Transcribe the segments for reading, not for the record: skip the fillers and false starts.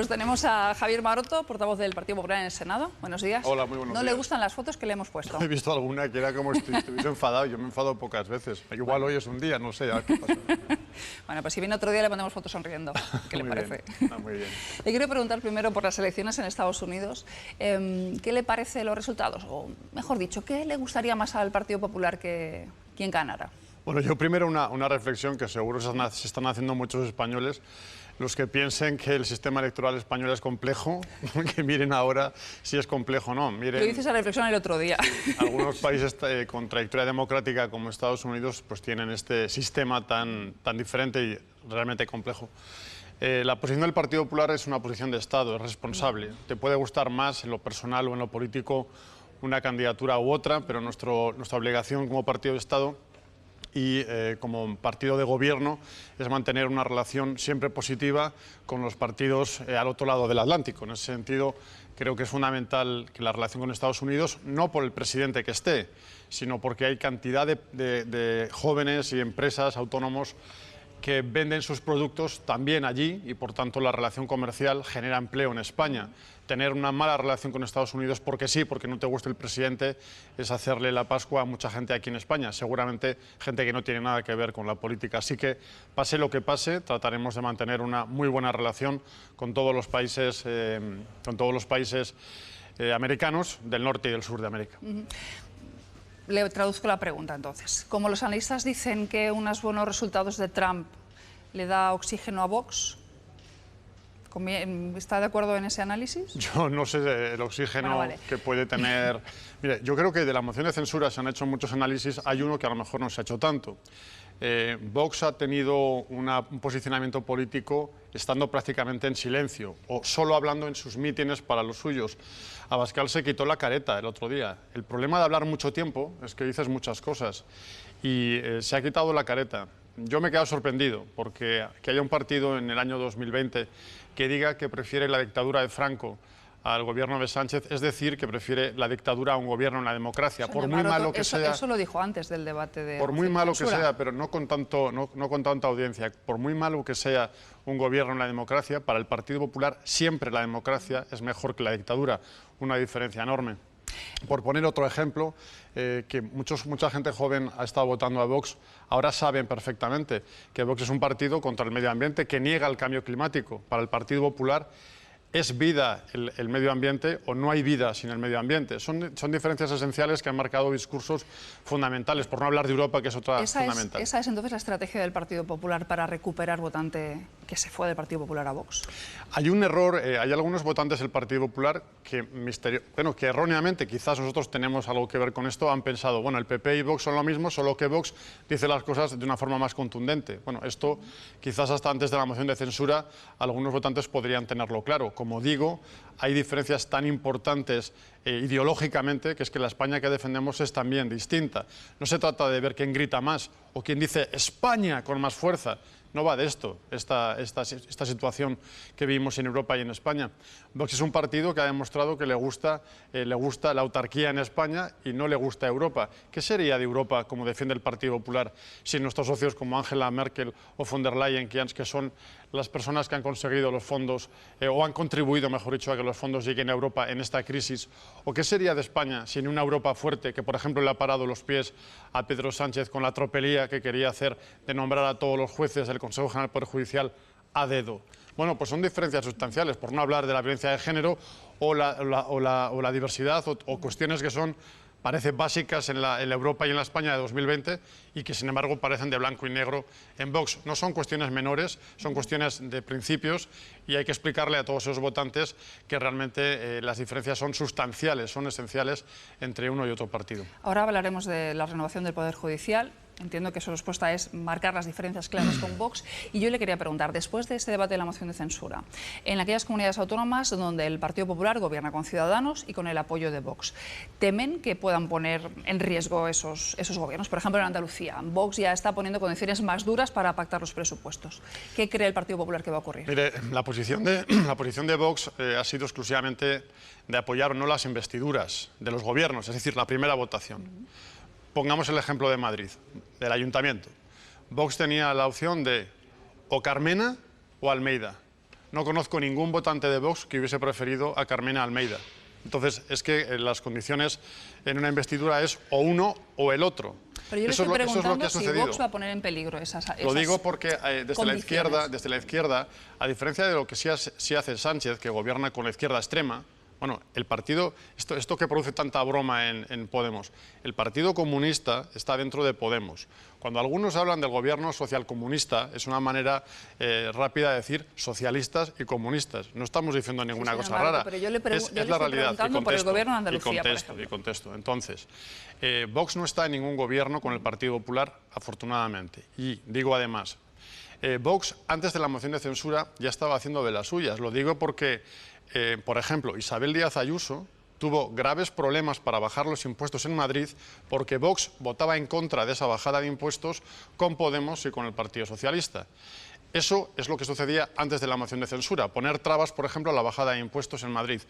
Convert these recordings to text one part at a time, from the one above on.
Pues tenemos a Javier Maroto, portavoz del Partido Popular en el Senado. Buenos días. Hola, muy buenos días. ¿No le gustan las fotos que le hemos puesto? He visto alguna que era como si estuviese enfadado. Yo me enfado pocas veces. Igual hoy es un día, no sé, a ver qué pasa. Bueno, pues si viene otro día le ponemos fotos sonriendo. ¿Qué le parece? Muy bien. Le quiero preguntar primero por las elecciones en Estados Unidos. ¿Qué le parecen los resultados? O, mejor dicho, ¿qué le gustaría más al Partido Popular que quien ganara? Bueno, yo primero una reflexión que seguro se están haciendo muchos españoles. Los que piensen que el sistema electoral español es complejo, que miren ahora si es complejo o no. Miren, Yo hice esa reflexión el otro día. Algunos países con trayectoria democrática como Estados Unidos pues tienen este sistema tan diferente y realmente complejo. La posición del Partido Popular es una posición de Estado, es responsable. Te puede gustar más en lo personal o en lo político una candidatura u otra, pero nuestra obligación como partido de Estado y como partido de gobierno es mantener una relación siempre positiva con los partidos al otro lado del Atlántico. En ese sentido, creo que es fundamental que la relación con Estados Unidos, no por el presidente que esté, sino porque hay cantidad de jóvenes y empresas, autónomos, que venden sus productos también allí y, por tanto, la relación comercial genera empleo en España. Tener una mala relación con Estados Unidos porque sí, porque no te gusta el presidente, es hacerle la Pascua a mucha gente aquí en España. Seguramente gente que no tiene nada que ver con la política. Así que, pase lo que pase, trataremos de mantener una muy buena relación con todos los países, americanos del norte y del sur de América. Le traduzco la pregunta entonces. Como los analistas dicen que unos buenos resultados de Trump le da oxígeno a Vox, ¿está de acuerdo en ese análisis? Yo no sé el oxígeno que puede tener. Mire, yo creo que de la moción de censura se han hecho muchos análisis, hay uno que a lo mejor no se ha hecho tanto. Vox ha tenido un posicionamiento político estando prácticamente en silencio o solo hablando en sus mítines para los suyos. Abascal se quitó la careta el otro día. El problema de hablar mucho tiempo es que dices muchas cosas y se ha quitado la careta. Yo me he quedado sorprendido porque que haya un partido en el año 2020 que diga que prefiere la dictadura de Franco al gobierno de Sánchez, es decir, que prefiere la dictadura a un gobierno en la democracia, por muy malo que sea. Eso lo dijo antes del debate de por muy malo que sea, pero no con tanta audiencia, por muy malo que sea un gobierno en la democracia, para el Partido Popular siempre la democracia es mejor que la dictadura, una diferencia enorme. Por poner otro ejemplo, que mucha gente joven ha estado votando a Vox, ahora saben perfectamente que Vox es un partido contra el medio ambiente que niega el cambio climático. Para el Partido Popular es vida el medio ambiente o no hay vida sin el medio ambiente. Son diferencias esenciales que han marcado discursos fundamentales, por no hablar de Europa, que es otra fundamental. ¿Esa es entonces la estrategia del Partido Popular para recuperar votante que se fue del Partido Popular a Vox? Hay un error, hay algunos votantes del Partido Popular que erróneamente, quizás nosotros tenemos algo que ver con esto, han pensado, bueno, el PP y Vox son lo mismo, solo que Vox dice las cosas de una forma más contundente. Bueno, esto quizás hasta antes de la moción de censura algunos votantes podrían tenerlo claro. Como digo, hay diferencias tan importantes ideológicamente que es que la España que defendemos es también distinta. No se trata de ver quién grita más o quién dice España con más fuerza. No va de esto, esta situación que vivimos en Europa y en España. Vox es un partido que ha demostrado que le gusta la autarquía en España y no le gusta Europa. ¿Qué sería de Europa, como defiende el Partido Popular, si nuestros socios como Angela Merkel o von der Leyen, que son las personas que han conseguido los fondos o han contribuido, mejor dicho, a que los fondos lleguen a Europa en esta crisis? ¿O qué sería de España sin una Europa fuerte que, por ejemplo, le ha parado los pies a Pedro Sánchez con la tropelía que quería hacer de nombrar a todos los jueces del Consejo General del Poder Judicial a dedo? Bueno, pues son diferencias sustanciales, por no hablar de la violencia de género o la diversidad o cuestiones que parecen básicas en la Europa y en la España de 2020 y que, sin embargo, parecen de blanco y negro en Vox. No son cuestiones menores, son cuestiones de principios y hay que explicarle a todos esos votantes que realmente las diferencias son sustanciales, son esenciales entre uno y otro partido. Ahora hablaremos de la renovación del Poder Judicial. Entiendo que su respuesta es marcar las diferencias claras con Vox. Y yo le quería preguntar, después de este debate de la moción de censura, en aquellas comunidades autónomas donde el Partido Popular gobierna con Ciudadanos y con el apoyo de Vox, ¿temen que puedan poner en riesgo esos gobiernos? Por ejemplo, en Andalucía, Vox ya está poniendo condiciones más duras para pactar los presupuestos. ¿Qué cree el Partido Popular que va a ocurrir? Mire, la posición de Vox ha sido exclusivamente de apoyar no las investiduras de los gobiernos, es decir, la primera votación. Pongamos el ejemplo de Madrid, del Ayuntamiento. Vox tenía la opción de o Carmena o Almeida. no conozco ningún votante de Vox que hubiese preferido a Carmena Almeida. Entonces, es que las condiciones en una investidura es o uno o el otro. Pero yo le estoy preguntando si Vox va a poner en peligro esas Lo digo porque desde la izquierda, a diferencia de lo que sí hace Sánchez, que gobierna con la izquierda extrema, bueno, el partido, esto que produce tanta broma en Podemos, el Partido Comunista está dentro de Podemos. Cuando algunos hablan del gobierno socialcomunista, es una manera rápida de decir socialistas y comunistas. No estamos diciendo ninguna cosa rara. Pero yo le es la realidad. Por el gobierno de Andalucía, y contesto. Entonces, Vox no está en ningún gobierno con el Partido Popular, afortunadamente. Y digo además, Vox, antes de la moción de censura, ya estaba haciendo de las suyas. Lo digo porque, por ejemplo, Isabel Díaz Ayuso tuvo graves problemas para bajar los impuestos en Madrid porque Vox votaba en contra de esa bajada de impuestos con Podemos y con el Partido Socialista. Eso es lo que sucedía antes de la moción de censura, poner trabas, por ejemplo, a la bajada de impuestos en Madrid.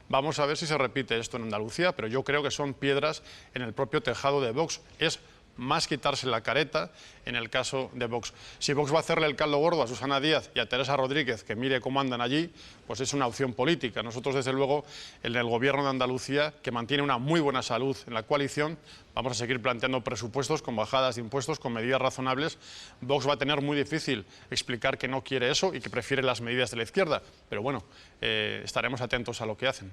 Vamos a ver si se repite esto en Andalucía, pero yo creo que son piedras en el propio tejado de Vox. Es más quitarse la careta en el caso de Vox. Si Vox va a hacerle el caldo gordo a Susana Díaz y a Teresa Rodríguez, que mire cómo andan allí, pues es una opción política. Nosotros, desde luego, en el gobierno de Andalucía, que mantiene una muy buena salud en la coalición, vamos a seguir planteando presupuestos con bajadas de impuestos, con medidas razonables. Vox va a tener muy difícil explicar que no quiere eso y que prefiere las medidas de la izquierda. Pero bueno, estaremos atentos a lo que hacen.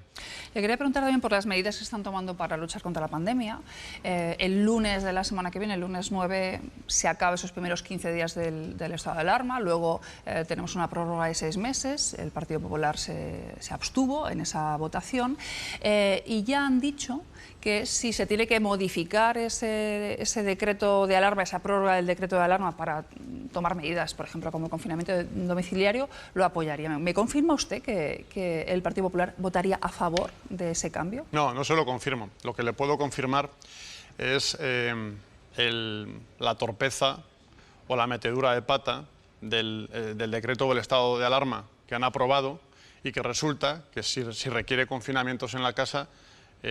Le quería preguntar también por las medidas que están tomando para luchar contra la pandemia. El lunes de la semana que viene, el lunes 9, se acaba esos primeros 15 días del estado de alarma. Luego tenemos una prórroga de 6 meses. El Partido Popular se abstuvo en esa votación. Y ya han dicho que si se tiene que modificar ese decreto de alarma, esa prórroga del decreto de alarma para tomar medidas, por ejemplo, como el confinamiento domiciliario, lo apoyaría. ¿Me confirma usted que el Partido Popular votaría a favor de ese cambio? No, no se lo confirmo. Lo que le puedo confirmar es la torpeza o la metedura de pata del decreto del estado de alarma que han aprobado y que resulta que si requiere confinamientos en la casa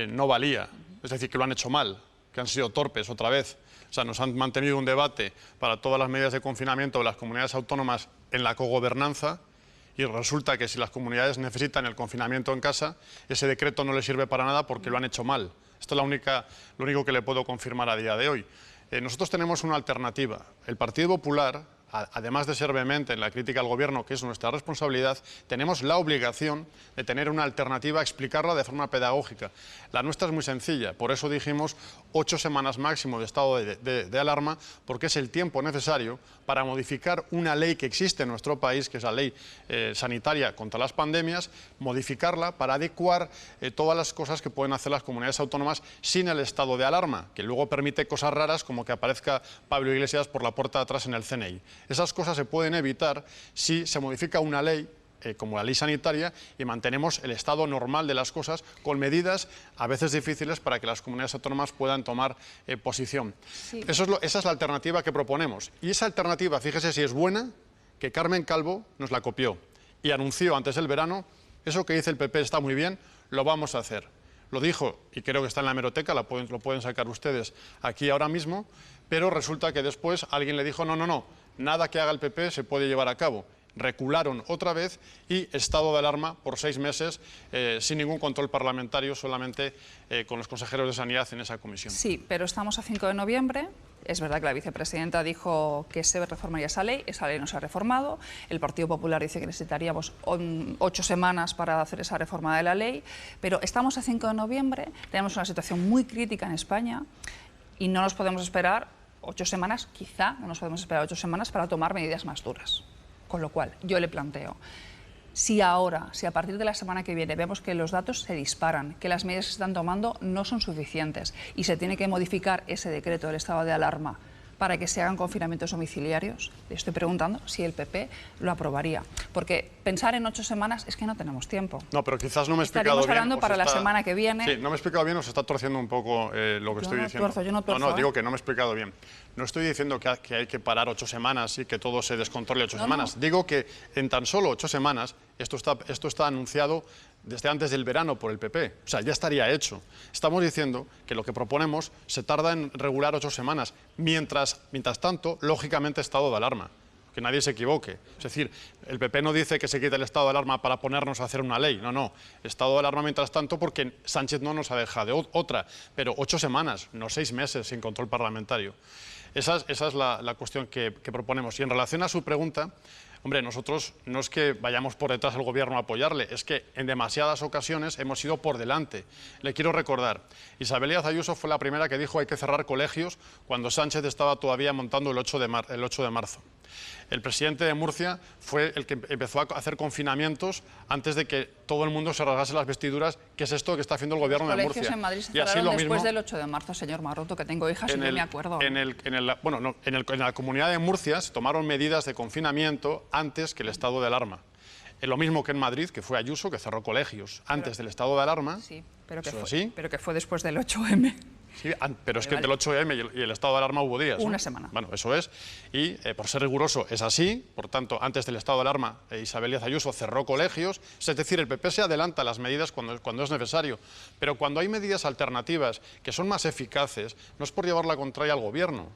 no valía. Es decir, que lo han hecho mal, que han sido torpes otra vez. O sea, nos han mantenido un debate para todas las medidas de confinamiento de las comunidades autónomas en la cogobernanza y resulta que si las comunidades necesitan el confinamiento en casa, ese decreto no les sirve para nada porque lo han hecho mal. Esto es lo único que le puedo confirmar a día de hoy. Nosotros tenemos una alternativa. El Partido Popular, además de ser vehemente en la crítica al Gobierno, que es nuestra responsabilidad, tenemos la obligación de tener una alternativa, explicarla de forma pedagógica. La nuestra es muy sencilla, por eso dijimos 8 semanas máximo de estado de alarma, porque es el tiempo necesario para modificar una ley que existe en nuestro país, que es la ley sanitaria contra las pandemias, modificarla para adecuar todas las cosas que pueden hacer las comunidades autónomas sin el estado de alarma, que luego permite cosas raras como que aparezca Pablo Iglesias por la puerta de atrás en el CNI. Esas cosas se pueden evitar si se modifica una ley como la ley sanitaria y mantenemos el estado normal de las cosas con medidas a veces difíciles para que las comunidades autónomas puedan tomar posición. Sí. Esa es la alternativa que proponemos. Y esa alternativa, fíjese si es buena, que Carmen Calvo nos la copió y anunció antes del verano, eso que dice el PP está muy bien, lo vamos a hacer. Lo dijo, y creo que está en la hemeroteca, lo pueden sacar ustedes aquí ahora mismo, pero resulta que después alguien le dijo, no, nada que haga el PP se puede llevar a cabo. Recularon otra vez y estado de alarma por 6 meses sin ningún control parlamentario, solamente con los consejeros de Sanidad en esa comisión. Sí, pero estamos a 5 de noviembre. Es verdad que la vicepresidenta dijo que se reformaría esa ley no se ha reformado. El Partido Popular dice que necesitaríamos 8 semanas para hacer esa reforma de la ley, pero estamos a 5 de noviembre, tenemos una situación muy crítica en España y no nos podemos esperar 8 semanas, quizá no nos podemos esperar 8 semanas para tomar medidas más duras. Con lo cual, yo le planteo, si a partir de la semana que viene vemos que los datos se disparan, que las medidas que se están tomando no son suficientes y se tiene que modificar ese decreto del estado de alarma para que se hagan confinamientos domiciliarios, le estoy preguntando si el PP lo aprobaría. Porque pensar en 8 semanas es que no tenemos tiempo. No, pero quizás no me he explicado bien. Estaríamos hablando para la semana que viene. Sí, no me he explicado bien, os está torciendo un poco lo que estoy diciendo. Yo no tuerzo, No, digo que no me he explicado bien. No estoy diciendo que hay que parar 8 semanas y que todo se descontrole 8 semanas. Digo que en tan solo 8 semanas, esto está anunciado desde antes del verano por el PP. O sea, ya estaría hecho. Estamos diciendo que lo que proponemos se tarda en regular 8 semanas. Mientras tanto, lógicamente, estado de alarma. que nadie se equivoque. Es decir, el PP no dice que se quite el estado de alarma para ponernos a hacer una ley, no. Estado de alarma mientras tanto porque Sánchez no nos ha dejado otra, pero 8 semanas, no 6 meses sin control parlamentario. Esa es la cuestión que proponemos. Y en relación a su pregunta, hombre, nosotros no es que vayamos por detrás del gobierno a apoyarle, es que en demasiadas ocasiones hemos ido por delante. Le quiero recordar, Isabel Díaz Ayuso fue la primera que dijo hay que cerrar colegios cuando Sánchez estaba todavía montando el 8 de marzo. El presidente de Murcia fue el que empezó a hacer confinamientos antes de que todo el mundo se rasgase las vestiduras. ¿Qué es esto que está haciendo el gobierno de Murcia? Los colegios en Madrid se cerraron después del 8 de marzo, señor Maroto, que tengo hijas y yo me acuerdo. En la Comunidad de Murcia se tomaron medidas de confinamiento antes que el estado de alarma. Lo mismo que en Madrid, que fue Ayuso, que cerró colegios antes del estado de alarma. Sí, pero que fue después del 8M. Sí, pero es que del 8M y el estado de alarma hubo días, ¿no? Una semana. Bueno, eso es. Y por ser riguroso es así. Por tanto, antes del estado de alarma, Isabel Díaz Ayuso cerró colegios. Es decir, el PP se adelanta a las medidas cuando es necesario. Pero cuando hay medidas alternativas que son más eficaces, no es por llevar la contraria al gobierno.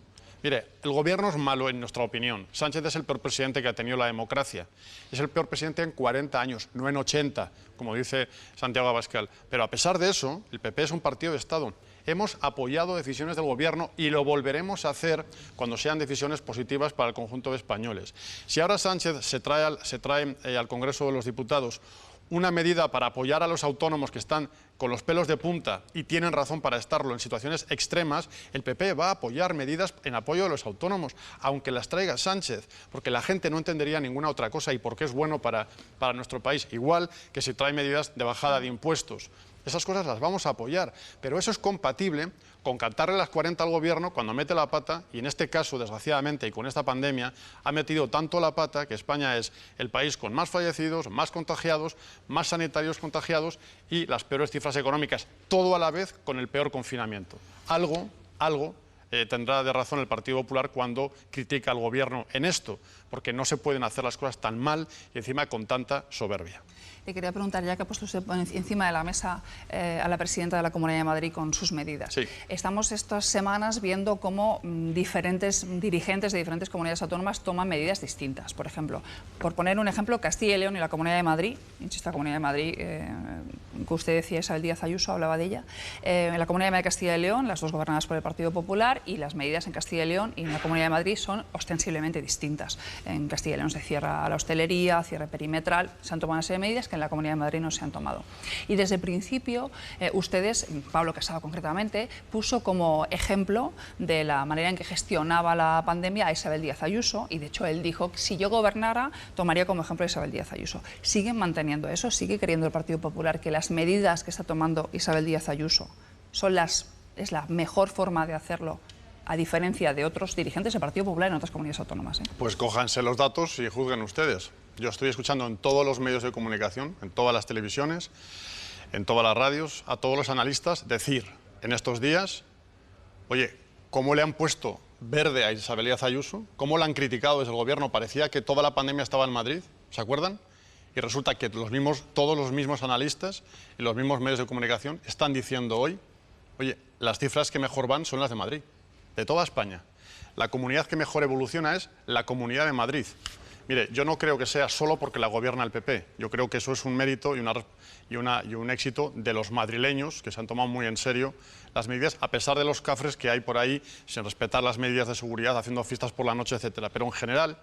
Mire, el gobierno es malo en nuestra opinión. Sánchez es el peor presidente que ha tenido la democracia. Es el peor presidente en 40 años, no en 80, como dice Santiago Abascal. Pero a pesar de eso, el PP es un partido de Estado. Hemos apoyado decisiones del gobierno y lo volveremos a hacer cuando sean decisiones positivas para el conjunto de españoles. Si ahora Sánchez se trae al Congreso de los Diputados una medida para apoyar a los autónomos que están con los pelos de punta y tienen razón para estarlo en situaciones extremas, el PP va a apoyar medidas en apoyo de los autónomos, aunque las traiga Sánchez, porque la gente no entendería ninguna otra cosa y porque es bueno para nuestro país, igual que si trae medidas de bajada de impuestos. Esas cosas las vamos a apoyar, pero eso es compatible con cantarle las 40 al gobierno cuando mete la pata, y en este caso, desgraciadamente, y con esta pandemia, ha metido tanto la pata que España es el país con más fallecidos, más contagiados, más sanitarios contagiados y las peores cifras económicas, todo a la vez con el peor confinamiento. Algo tendrá de razón el Partido Popular cuando critica al gobierno en esto, porque no se pueden hacer las cosas tan mal y encima con tanta soberbia. Le quería preguntar, ya que ha puesto usted encima de la mesa a la presidenta de la Comunidad de Madrid con sus medidas. Sí. Estamos estas semanas viendo cómo diferentes dirigentes de diferentes comunidades autónomas toman medidas distintas. Por ejemplo, por poner un ejemplo, Castilla y León y la Comunidad de Madrid, insisto, la Comunidad de Madrid, que usted decía, Isabel Díaz Ayuso hablaba de ella, en la Comunidad de Castilla y León, las dos gobernadas por el Partido Popular, y las medidas en Castilla y León y en la Comunidad de Madrid son ostensiblemente distintas. En Castilla y León se cierra la hostelería, cierre perimetral, se han tomado una serie de medidas que en la Comunidad de Madrid no se han tomado. Y desde el principio, ustedes, Pablo Casado concretamente, puso como ejemplo de la manera en que gestionaba la pandemia a Isabel Díaz Ayuso, y de hecho él dijo que si yo gobernara, tomaría como ejemplo a Isabel Díaz Ayuso. ¿Siguen manteniendo eso? ¿Sigue creyendo el Partido Popular que las medidas que está tomando Isabel Díaz Ayuso es la mejor forma de hacerlo, a diferencia de otros dirigentes del Partido Popular en otras comunidades autónomas? Pues cójanse los datos y juzguen ustedes. Yo estoy escuchando en todos los medios de comunicación, en todas las televisiones, en todas las radios, a todos los analistas decir en estos días, oye, ¿cómo le han puesto verde a Isabel Díaz Ayuso? ¿Cómo la han criticado desde el gobierno? Parecía que toda la pandemia estaba en Madrid, ¿se acuerdan? Y resulta que todos los mismos analistas y los mismos medios de comunicación están diciendo hoy, oye, las cifras que mejor van son las de Madrid, de toda España. La comunidad que mejor evoluciona es la Comunidad de Madrid. Mire, yo no creo que sea solo porque la gobierna el PP. Yo creo que eso es un mérito y un éxito de los madrileños, que se han tomado muy en serio las medidas, a pesar de los cafres que hay por ahí, sin respetar las medidas de seguridad, haciendo fiestas por la noche, etcétera. Pero en general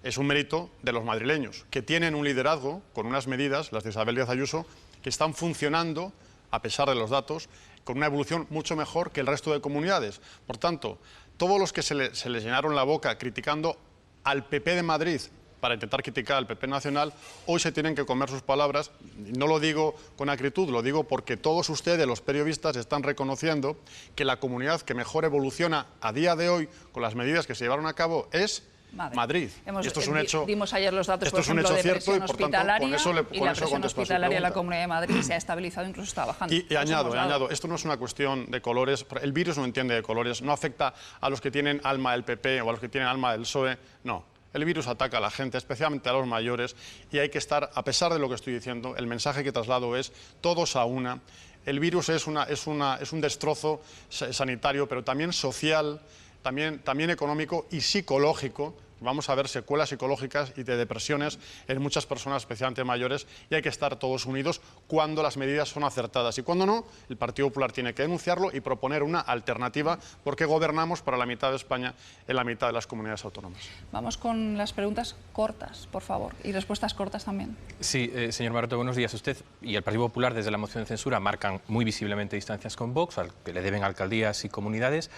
es un mérito de los madrileños, que tienen un liderazgo con unas medidas, las de Isabel Díaz Ayuso, que están funcionando, a pesar de los datos, con una evolución mucho mejor que el resto de comunidades. Por tanto, todos los que se les llenaron la boca criticando al PP de Madrid para intentar criticar al PP nacional, hoy se tienen que comer sus palabras. No lo digo con acritud, lo digo porque todos ustedes, los periodistas, están reconociendo que la comunidad que mejor evoluciona a día de hoy con las medidas que se llevaron a cabo es Madrid. Y esto es un hecho. Dimos ayer los datos, por ejemplo, de presión hospitalaria, y la presión hospitalaria en la Comunidad de Madrid se ha estabilizado, incluso está bajando. Y añado, esto no es una cuestión de colores, el virus no entiende de colores, no afecta a los que tienen alma del PP o a los que tienen alma del PSOE, no. El virus ataca a la gente, especialmente a los mayores, y hay que estar, a pesar de lo que estoy diciendo, el mensaje que traslado es todos a una. El virus es un destrozo sanitario, pero también social, también económico y psicológico vamos a ver secuelas psicológicas y de depresiones en muchas personas, especialmente mayores, y hay que estar todos unidos cuando las medidas son acertadas. Y cuando no, el Partido Popular tiene que denunciarlo y proponer una alternativa, porque gobernamos para la mitad de España en la mitad de las comunidades autónomas. Vamos con las preguntas cortas, por favor, y respuestas cortas también. Sí, señor Maroto, buenos días. Usted y el Partido Popular, desde la moción de censura, marcan muy visiblemente distancias con Vox, al que le deben alcaldías y comunidades,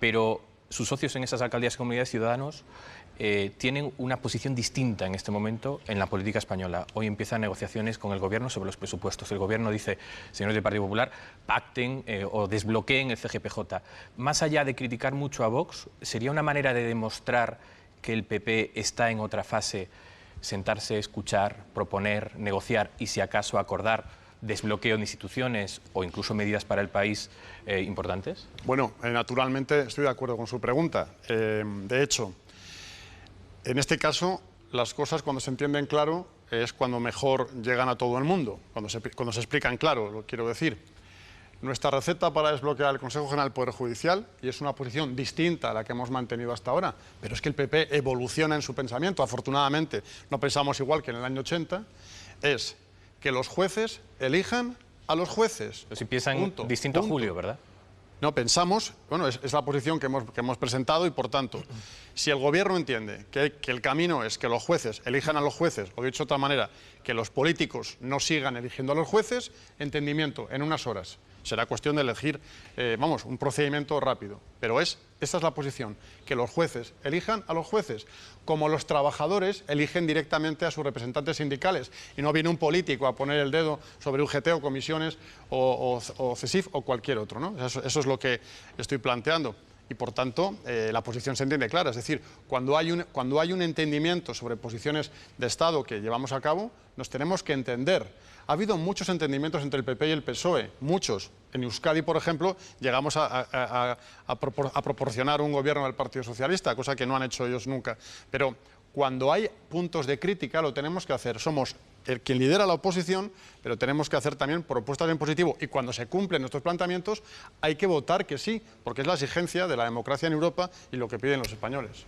pero sus socios en esas alcaldías y comunidades, Ciudadanos, tienen una posición distinta en este momento en la política española. Hoy empiezan negociaciones con el Gobierno sobre los presupuestos. El Gobierno dice, señores del Partido Popular, pacten o desbloqueen el CGPJ. Más allá de criticar mucho a Vox, ¿sería una manera de demostrar que el PP está en otra fase, sentarse, escuchar, proponer, negociar y, si acaso, acordar desbloqueo de instituciones o incluso medidas para el país importantes? Bueno, naturalmente estoy de acuerdo con su pregunta. De hecho, en este caso, las cosas cuando se entienden claro es cuando mejor llegan a todo el mundo, cuando se explican claro, lo quiero decir. Nuestra receta para desbloquear el Consejo General del Poder Judicial, y es una posición distinta a la que hemos mantenido hasta ahora, pero es que el PP evoluciona en su pensamiento, afortunadamente no pensamos igual que en el año 80, es que los jueces elijan a los jueces. Pero si piensan distinto a Julio, ¿verdad? No, pensamos, bueno, es la posición que hemos presentado y, por tanto, si el Gobierno entiende que el camino es que los jueces elijan a los jueces, o dicho de otra manera, que los políticos no sigan eligiendo a los jueces, entendimiento, en unas horas. Será cuestión de elegir, un procedimiento rápido. Pero esta es la posición, que los jueces elijan a los jueces, como los trabajadores eligen directamente a sus representantes sindicales. Y no viene un político a poner el dedo sobre UGT o comisiones o CESIF o cualquier otro, ¿no? Eso es lo que estoy planteando. Y, por tanto, la posición se entiende clara. Es decir, cuando hay un entendimiento sobre posiciones de Estado que llevamos a cabo, nos tenemos que entender. Ha habido muchos entendimientos entre el PP y el PSOE, muchos. En Euskadi, por ejemplo, llegamos a proporcionar un gobierno del Partido Socialista, cosa que no han hecho ellos nunca. Pero cuando hay puntos de crítica, lo tenemos que hacer. Somos quien lidera la oposición, pero tenemos que hacer también propuestas en positivo. Y cuando se cumplen nuestros planteamientos, hay que votar que sí, porque es la exigencia de la democracia en Europa y lo que piden los españoles.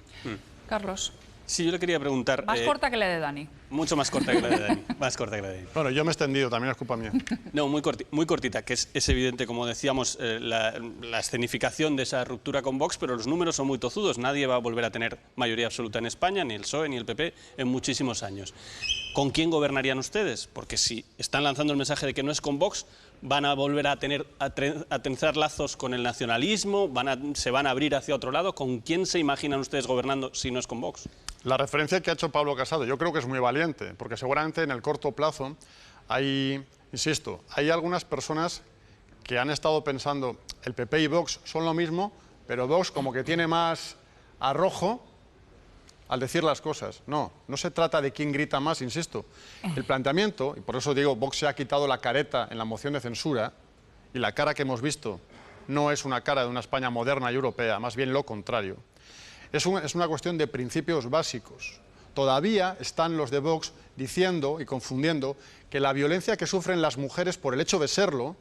Carlos. Sí, yo le quería preguntar... Más corta que la de Dani. Mucho más corta que la de Dani. Más corta que la de Dani. Bueno, yo me he extendido, también es culpa mía. No, muy cortita, que es evidente, como decíamos, la escenificación de esa ruptura con Vox, pero los números son muy tozudos. Nadie va a volver a tener mayoría absoluta en España, ni el PSOE ni el PP, en muchísimos años. ¿Con quién gobernarían ustedes? Porque si están lanzando el mensaje de que no es con Vox, van a volver a tensar lazos con el nacionalismo, se van a abrir hacia otro lado. ¿Con quién se imaginan ustedes gobernando si no es con Vox? La referencia que ha hecho Pablo Casado yo creo que es muy valiente, porque seguramente en el corto plazo hay algunas personas que han estado pensando el PP y Vox son lo mismo, pero Vox como que tiene más arrojo al decir las cosas. No se trata de quién grita más, insisto. El planteamiento, y por eso digo, Vox se ha quitado la careta en la moción de censura, y la cara que hemos visto no es una cara de una España moderna y europea, más bien lo contrario. Es una cuestión de principios básicos. Todavía están los de Vox diciendo y confundiendo que la violencia que sufren las mujeres por el hecho de serlo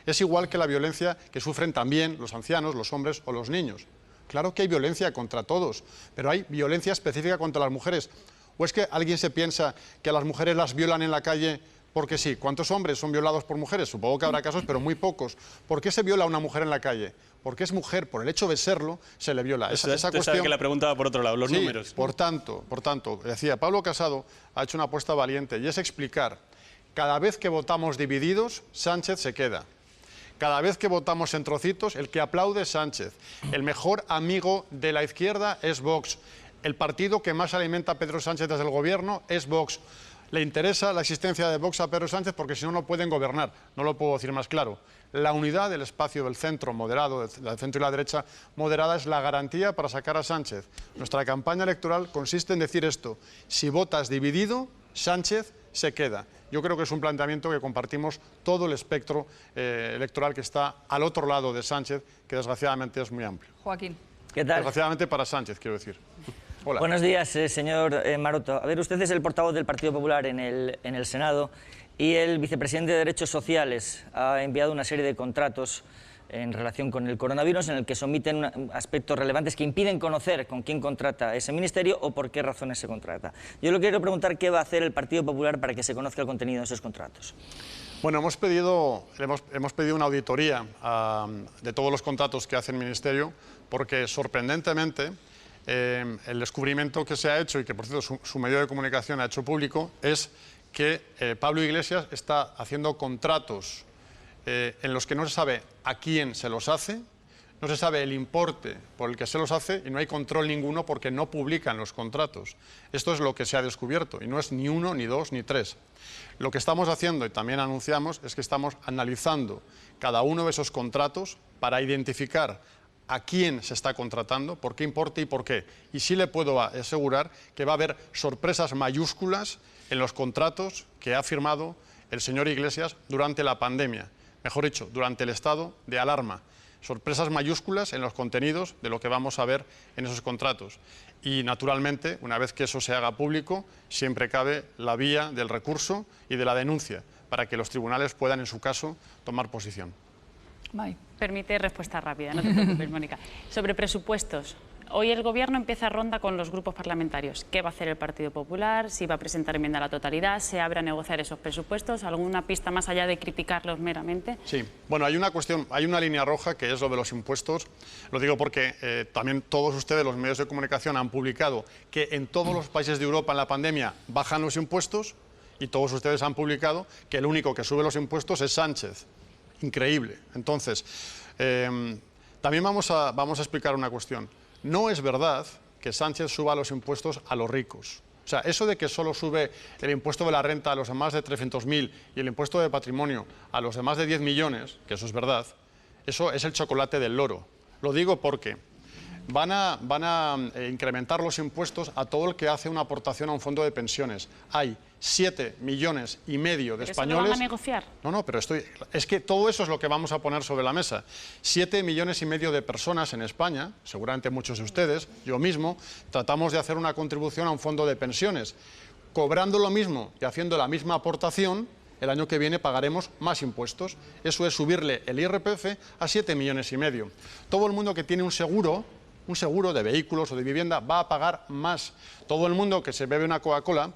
es igual que la violencia que sufren también los ancianos, los hombres o los niños. Claro que hay violencia contra todos, pero hay violencia específica contra las mujeres. ¿O es que alguien se piensa que a las mujeres las violan en la calle porque sí? ¿Cuántos hombres son violados por mujeres? Supongo que habrá casos, pero muy pocos. ¿Por qué se viola a una mujer en la calle? Porque es mujer, por el hecho de serlo, se le viola. Esa cuestión sabe que la preguntaba por otro lado, los números. Por tanto, decía, Pablo Casado ha hecho una apuesta valiente, y es explicar, cada vez que votamos divididos, Sánchez se queda. Cada vez que votamos en trocitos, el que aplaude es Sánchez. El mejor amigo de la izquierda es Vox. El partido que más alimenta a Pedro Sánchez desde el gobierno es Vox. Le interesa la existencia de Vox a Pedro Sánchez porque si no, no pueden gobernar. No lo puedo decir más claro. La unidad del espacio del centro moderado, del centro y la derecha moderada, es la garantía para sacar a Sánchez. Nuestra campaña electoral consiste en decir esto: si votas dividido, Sánchez se queda. Yo creo que es un planteamiento que compartimos todo el espectro electoral que está al otro lado de Sánchez, que desgraciadamente es muy amplio. Joaquín. ¿Qué tal? Desgraciadamente para Sánchez, quiero decir. Hola. Buenos días, señor Maroto. A ver, usted es el portavoz del Partido Popular en el Senado y el vicepresidente de Derechos Sociales ha enviado una serie de contratos en relación con el coronavirus, en el que se omiten aspectos relevantes que impiden conocer con quién contrata ese ministerio o por qué razones se contrata. Yo le quiero preguntar qué va a hacer el Partido Popular para que se conozca el contenido de esos contratos. Bueno, hemos pedido una auditoría de todos los contratos que hace el Ministerio, porque sorprendentemente el descubrimiento que se ha hecho, y que por cierto su medio de comunicación ha hecho público, es que Pablo Iglesias está haciendo contratos en los que no se sabe a quién se los hace, no se sabe el importe por el que se los hace y no hay control ninguno porque no publican los contratos. Esto es lo que se ha descubierto y no es ni uno, ni dos, ni tres. Lo que estamos haciendo, y también anunciamos, es que estamos analizando cada uno de esos contratos para identificar a quién se está contratando, por qué importe y por qué. Y sí le puedo asegurar que va a haber sorpresas mayúsculas en los contratos que ha firmado el señor Iglesias durante la pandemia. Mejor dicho, durante el estado de alarma. Sorpresas mayúsculas en los contenidos de lo que vamos a ver en esos contratos. Y, naturalmente, una vez que eso se haga público, siempre cabe la vía del recurso y de la denuncia, para que los tribunales puedan, en su caso, tomar posición. May. Permite respuesta rápida, no te preocupes, Mónica. Sobre presupuestos. Hoy el Gobierno empieza ronda con los grupos parlamentarios. ¿Qué va a hacer el Partido Popular? ¿Si va a presentar enmienda a la totalidad? ¿Se abre a negociar esos presupuestos? ¿Alguna pista más allá de criticarlos meramente? Sí, bueno, hay una cuestión, hay una línea roja que es lo de los impuestos. Lo digo porque también todos ustedes, los medios de comunicación, han publicado que en todos los países de Europa en la pandemia bajan los impuestos y todos ustedes han publicado que el único que sube los impuestos es Sánchez. Increíble. Entonces, también vamos a explicar una cuestión. No es verdad que Sánchez suba los impuestos a los ricos. O sea, eso de que solo sube el impuesto de la renta a los de más de 300.000 y el impuesto de patrimonio a los de más de 10 millones, que eso es verdad, eso es el chocolate del loro. Lo digo porque van a incrementar los impuestos a todo el que hace una aportación a un fondo de pensiones. Hay 7,5 millones de españoles... ¿Eso lo van a negociar? No, pero es que todo eso es lo que vamos a poner sobre la mesa. 7,5 millones de personas en España, seguramente muchos de ustedes, yo mismo, tratamos de hacer una contribución a un fondo de pensiones. Cobrando lo mismo y haciendo la misma aportación, el año que viene pagaremos más impuestos. Eso es subirle el IRPF a 7,5 millones. Todo el mundo que tiene un seguro de vehículos o de vivienda va a pagar más. Todo el mundo que se bebe una Coca-Cola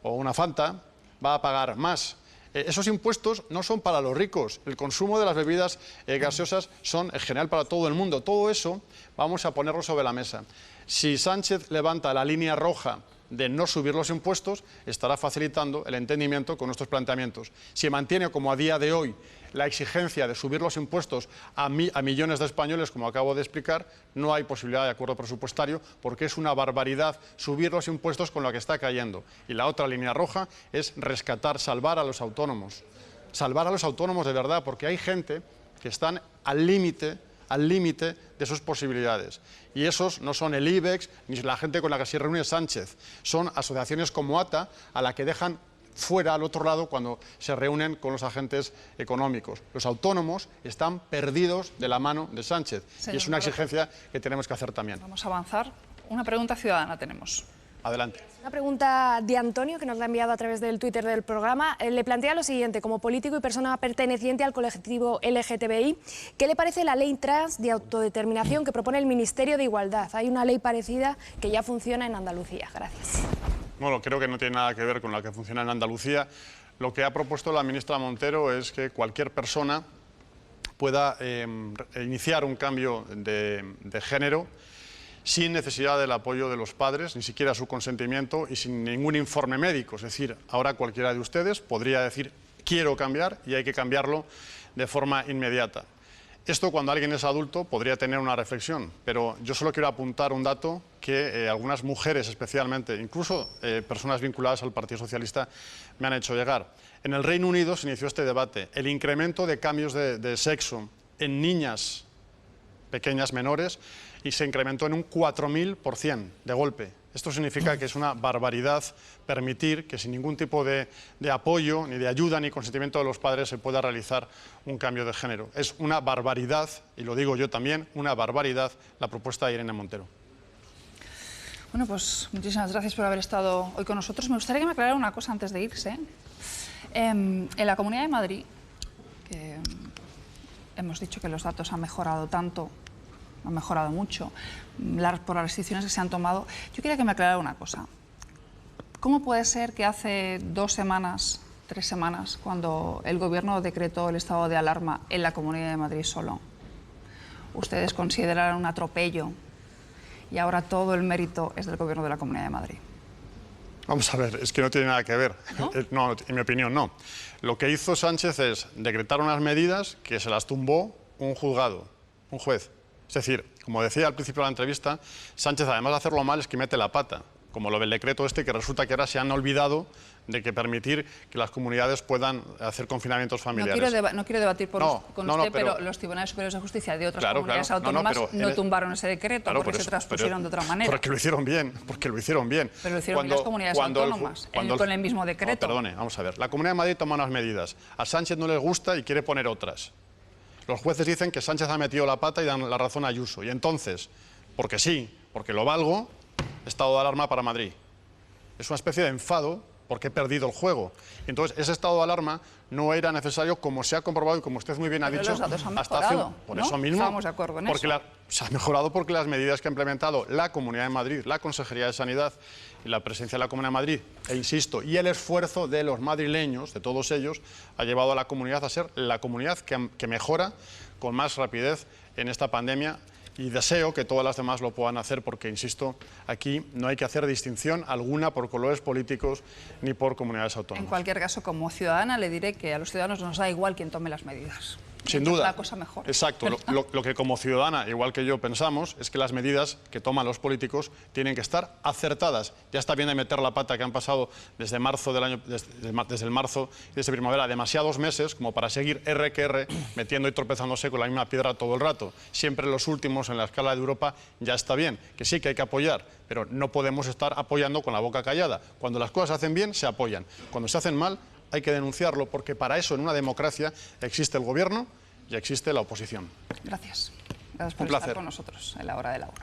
o una Fanta va a pagar más. Esos impuestos no son para los ricos. El consumo de las bebidas gaseosas son en general para todo el mundo. Todo eso vamos a ponerlo sobre la mesa. Si Sánchez levanta la línea roja de no subir los impuestos, estará facilitando el entendimiento con nuestros planteamientos. Si mantiene, como a día de hoy, la exigencia de subir los impuestos a millones de españoles, como acabo de explicar, no hay posibilidad de acuerdo presupuestario, porque es una barbaridad subir los impuestos con lo que está cayendo. Y la otra línea roja es rescatar, salvar a los autónomos. Salvar a los autónomos de verdad, porque hay gente que están al límite de sus posibilidades. Y esos no son el IBEX ni la gente con la que se reúne Sánchez. Son asociaciones como ATA a la que dejan fuera al otro lado cuando se reúnen con los agentes económicos. Los autónomos están perdidos de la mano de Sánchez. Señor, y es una exigencia que tenemos que hacer también. Vamos a avanzar. Una pregunta ciudadana tenemos. Adelante. Una pregunta de Antonio, que nos la ha enviado a través del Twitter del programa. Le plantea lo siguiente: como político y persona perteneciente al colectivo LGTBI, ¿qué le parece la ley trans de autodeterminación que propone el Ministerio de Igualdad? Hay una ley parecida que ya funciona en Andalucía. Gracias. Bueno, creo que no tiene nada que ver con la que funciona en Andalucía. Lo que ha propuesto la ministra Montero es que cualquier persona pueda iniciar un cambio de género sin necesidad del apoyo de los padres, ni siquiera su consentimiento y sin ningún informe médico. Es decir, ahora cualquiera de ustedes podría decir quiero cambiar y hay que cambiarlo de forma inmediata. Esto, cuando alguien es adulto, podría tener una reflexión, pero yo solo quiero apuntar un dato que algunas mujeres especialmente, incluso personas vinculadas al Partido Socialista, me han hecho llegar. En el Reino Unido se inició este debate. El incremento de cambios de sexo en niñas pequeñas, menores, y se incrementó en un 4.000% de golpe. Esto significa que es una barbaridad permitir que sin ningún tipo de apoyo, ni de ayuda, ni consentimiento de los padres se pueda realizar un cambio de género. Es una barbaridad, y lo digo yo también, una barbaridad la propuesta de Irene Montero. Bueno, pues muchísimas gracias por haber estado hoy con nosotros. Me gustaría que me aclarara una cosa antes de irse. En la Comunidad de Madrid, que hemos dicho que los datos han mejorado tanto, han mejorado mucho, por las restricciones que se han tomado. Yo quería que me aclarara una cosa. ¿Cómo puede ser que hace 2 semanas, 3 semanas, cuando el Gobierno decretó el estado de alarma en la Comunidad de Madrid solo, ustedes consideraron un atropello y ahora todo el mérito es del Gobierno de la Comunidad de Madrid? Vamos a ver, es que no tiene nada que ver. No, en mi opinión, no. Lo que hizo Sánchez es decretar unas medidas que se las tumbó un juzgado, un juez. Es decir, como decía al principio de la entrevista, Sánchez, además de hacerlo mal, es que mete la pata. Como lo del decreto este, que resulta que ahora se han olvidado de que permitir que las comunidades puedan hacer confinamientos familiares. No quiero debatir con usted, pero los Tribunales Superiores de Justicia de otras comunidades autónomas no tumbaron ese decreto, porque se transpusieron de otra manera. Porque lo hicieron bien, Pero lo hicieron bien las comunidades autónomas, con el mismo decreto. Perdone, vamos a ver. La Comunidad de Madrid toma unas medidas. A Sánchez no les gusta y quiere poner otras. Los jueces dicen que Sánchez ha metido la pata y dan la razón a Ayuso. Y entonces, porque sí, porque lo valgo, estado de alarma para Madrid. Es una especie de enfado porque he perdido el juego. Entonces, ese estado de alarma no era necesario, como se ha comprobado y como usted muy bien ha dicho. Los datos han mejorado, por ¿no? eso mismo. Estamos de acuerdo en eso. Se ha mejorado porque las medidas que ha implementado la Comunidad de Madrid, la Consejería de Sanidad y la presencia de la Comunidad de Madrid, e insisto, y el esfuerzo de los madrileños, de todos ellos, ha llevado a la comunidad a ser la comunidad que mejora con más rapidez en esta pandemia. Y deseo que todas las demás lo puedan hacer porque, insisto, aquí no hay que hacer distinción alguna por colores políticos ni por comunidades autónomas. En cualquier caso, como ciudadana, le diré que a los ciudadanos nos da igual quién tome las medidas. Sin duda. La cosa mejor. Exacto. Lo que como ciudadana, igual que yo, pensamos es que las medidas que toman los políticos tienen que estar acertadas. Ya está bien de meter la pata que han pasado desde marzo desde el marzo y desde primavera demasiados meses como para seguir R que R metiendo y tropezándose con la misma piedra todo el rato. Siempre los últimos en la escala de Europa ya está bien, que sí que hay que apoyar, pero no podemos estar apoyando con la boca callada. Cuando las cosas se hacen bien, se apoyan. Cuando se hacen mal, hay que denunciarlo, porque para eso en una democracia existe el gobierno y existe la oposición. Gracias. Gracias por Un placer. estar con nosotros en la hora de la 1.